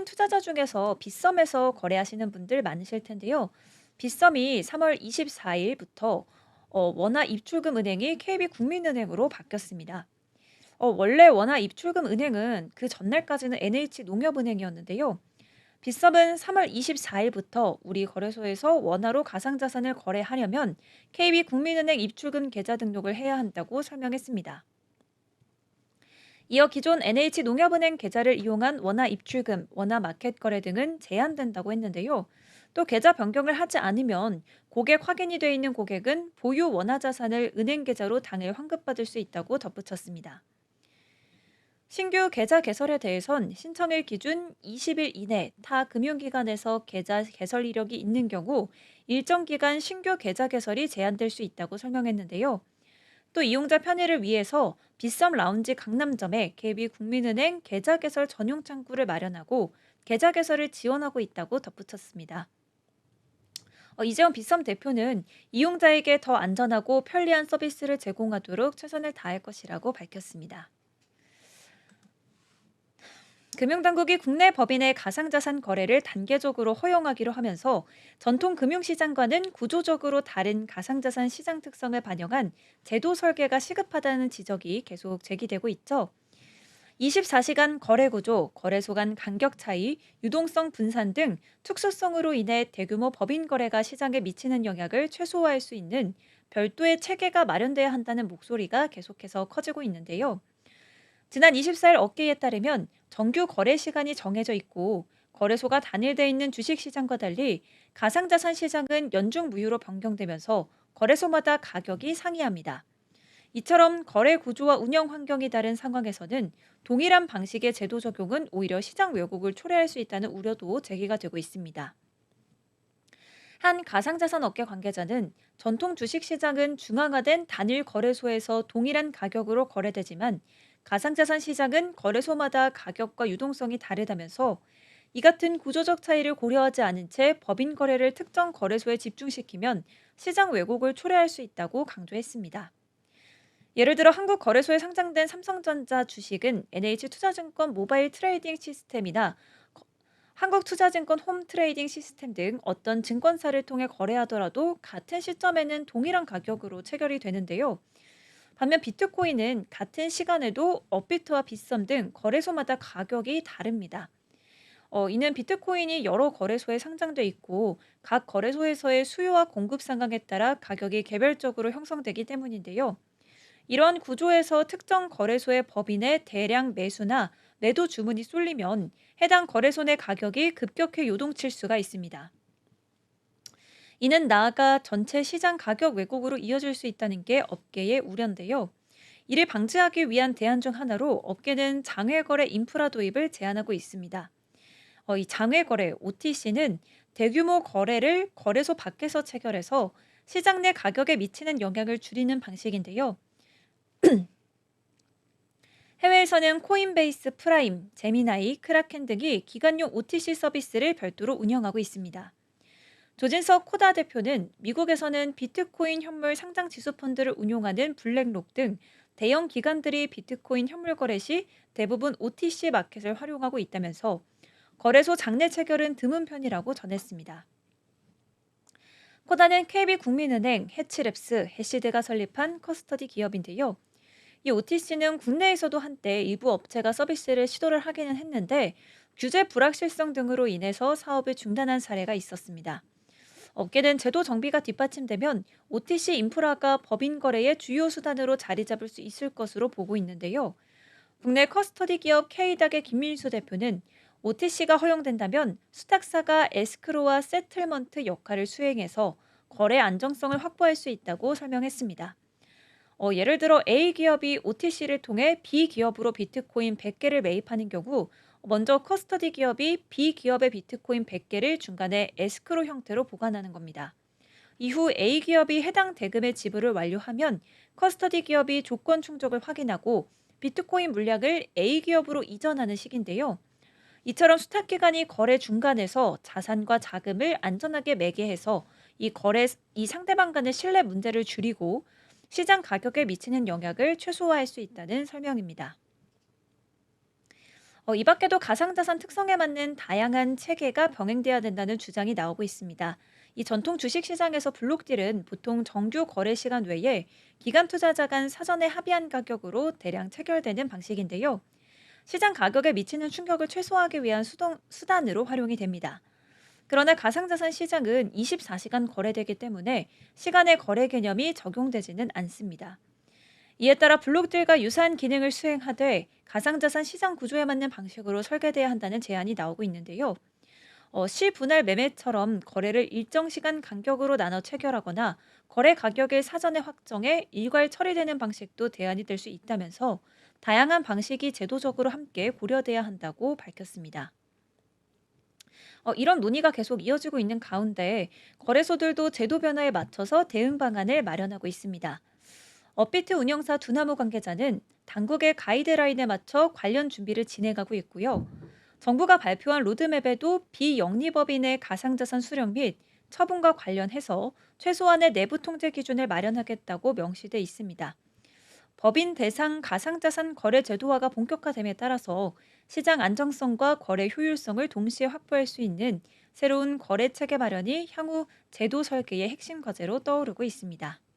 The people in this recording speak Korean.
투자자 중에서 빗썸에서 거래하시는 분들 많으실 텐데요. 빗썸이 3월 24일부터 원화 입출금 은행이 KB국민은행으로 바뀌었습니다. 원래 원화 입출금 은행은 그 전날까지는 NH농협은행이었는데요. 빗썸은 3월 24일부터 우리 거래소에서 원화로 가상자산을 거래하려면 KB국민은행 입출금 계좌 등록을 해야 한다고 설명했습니다. 이어 기존 NH농협은행 계좌를 이용한 원화 입출금, 원화 마켓 거래 등은 제한된다고 했는데요. 또 계좌 변경을 하지 않으면 고객 확인이 돼 있는 고객은 보유 원화 자산을 은행 계좌로 당일 환급받을 수 있다고 덧붙였습니다. 신규 계좌 개설에 대해선 신청일 기준 20일 이내 타 금융기관에서 계좌 개설 이력이 있는 경우 일정 기간 신규 계좌 개설이 제한될 수 있다고 설명했는데요. 또 이용자 편의를 위해서 빗썸 라운지 강남점에 KB국민은행 계좌 개설 전용 창구를 마련하고 계좌 개설을 지원하고 있다고 덧붙였습니다. 이재용 빗썸 대표는 이용자에게 더 안전하고 편리한 서비스를 제공하도록 최선을 다할 것이라고 밝혔습니다. 금융당국이 국내 법인의 가상자산 거래를 단계적으로 허용하기로 하면서 전통 금융시장과는 구조적으로 다른 가상자산 시장 특성을 반영한 제도 설계가 시급하다는 지적이 계속 제기되고 있죠. 24시간 거래 구조, 거래소 간 간격 차이, 유동성 분산 등 특수성으로 인해 대규모 법인 거래가 시장에 미치는 영향을 최소화할 수 있는 별도의 체계가 마련돼야 한다는 목소리가 계속해서 커지고 있는데요. 지난 24일 업계에 따르면 정규 거래 시간이 정해져 있고 거래소가 단일돼 있는 주식시장과 달리 가상자산 시장은 연중 무휴로 변경되면서 거래소마다 가격이 상이합니다. 이처럼 거래 구조와 운영 환경이 다른 상황에서는 동일한 방식의 제도 적용은 오히려 시장 왜곡을 초래할 수 있다는 우려도 제기가 되고 있습니다. 한 가상자산 업계 관계자는 전통 주식시장은 중앙화된 단일 거래소에서 동일한 가격으로 거래되지만 가상자산 시장은 거래소마다 가격과 유동성이 다르다면서 이 같은 구조적 차이를 고려하지 않은 채 법인 거래를 특정 거래소에 집중시키면 시장 왜곡을 초래할 수 있다고 강조했습니다. 예를 들어 한국거래소에 상장된 삼성전자 주식은 NH투자증권 모바일 트레이딩 시스템이나 한국투자증권 홈 트레이딩 시스템 등 어떤 증권사를 통해 거래하더라도 같은 시점에는 동일한 가격으로 체결이 되는데요. 반면 비트코인은 같은 시간에도 업비트와 빗썸 등 거래소마다 가격이 다릅니다. 이는 비트코인이 여러 거래소에 상장돼 있고 각 거래소에서의 수요와 공급 상황에 따라 가격이 개별적으로 형성되기 때문인데요. 이런 구조에서 특정 거래소의 법인의 대량 매수나 매도 주문이 쏠리면 해당 거래소 내 가격이 급격히 요동칠 수가 있습니다. 이는 나아가 전체 시장 가격 왜곡으로 이어질 수 있다는 게 업계의 우려인데요. 이를 방지하기 위한 대안 중 하나로 업계는 장외거래 인프라 도입을 제안하고 있습니다. 이 장외거래 OTC는 대규모 거래를 거래소 밖에서 체결해서 시장 내 가격에 미치는 영향을 줄이는 방식인데요. 해외에서는 코인베이스 프라임, 제미나이, 크라켄 등이 기관용 OTC 서비스를 별도로 운영하고 있습니다. 조진석 코다 대표는 미국에서는 비트코인 현물 상장 지수 펀드를 운용하는 블랙록 등 대형 기관들이 비트코인 현물 거래 시 대부분 OTC 마켓을 활용하고 있다면서 거래소 장내 체결은 드문 편이라고 전했습니다. 코다는 KB국민은행, 해치랩스, 해시드가 설립한 커스터디 기업인데요. 이 OTC는 국내에서도 한때 일부 업체가 서비스를 시도를 하기는 했는데 규제 불확실성 등으로 인해서 사업을 중단한 사례가 있었습니다. 업계는 제도 정비가 뒷받침되면 OTC 인프라가 법인 거래의 주요 수단으로 자리 잡을 수 있을 것으로 보고 있는데요. 국내 커스터디 기업 K닥의 김민수 대표는 OTC가 허용된다면 수탁사가 에스크로와 세틀먼트 역할을 수행해서 거래 안정성을 확보할 수 있다고 설명했습니다. 예를 들어 A 기업이 OTC를 통해 B 기업으로 비트코인 100개를 매입하는 경우 먼저 커스터디 기업이 B 기업의 비트코인 100개를 중간에 에스크로 형태로 보관하는 겁니다. 이후 A 기업이 해당 대금의 지불을 완료하면 커스터디 기업이 조건 충족을 확인하고 비트코인 물량을 A 기업으로 이전하는 식인데요. 이처럼 수탁기관이 거래 중간에서 자산과 자금을 안전하게 매개해서 이 상대방 간의 신뢰 문제를 줄이고 시장 가격에 미치는 영향을 최소화할 수 있다는 설명입니다. 이 밖에도 가상자산 특성에 맞는 다양한 체계가 병행돼야 된다는 주장이 나오고 있습니다. 이 전통 주식시장에서 블록딜은 보통 정규 거래 시간 외에 기관 투자자 간 사전에 합의한 가격으로 대량 체결되는 방식인데요. 시장 가격에 미치는 충격을 최소화하기 위한 수단으로 활용이 됩니다. 그러나 가상자산 시장은 24시간 거래되기 때문에 시간의 거래 개념이 적용되지는 않습니다. 이에 따라 블록들과 유사한 기능을 수행하되 가상자산 시장 구조에 맞는 방식으로 설계돼야 한다는 제안이 나오고 있는데요. 시분할 매매처럼 거래를 일정 시간 간격으로 나눠 체결하거나 거래 가격을 사전에 확정해 일괄 처리되는 방식도 대안이 될 수 있다면서 다양한 방식이 제도적으로 함께 고려돼야 한다고 밝혔습니다. 이런 논의가 계속 이어지고 있는 가운데 거래소들도 제도 변화에 맞춰서 대응 방안을 마련하고 있습니다. 업비트 운영사 두나무 관계자는 당국의 가이드라인에 맞춰 관련 준비를 진행하고 있고요. 정부가 발표한 로드맵에도 비영리법인의 가상자산 수령 및 처분과 관련해서 최소한의 내부 통제 기준을 마련하겠다고 명시돼 있습니다. 법인 대상 가상자산 거래 제도화가 본격화됨에 따라서 시장 안정성과 거래 효율성을 동시에 확보할 수 있는 새로운 거래 체계 마련이 향후 제도 설계의 핵심 과제로 떠오르고 있습니다.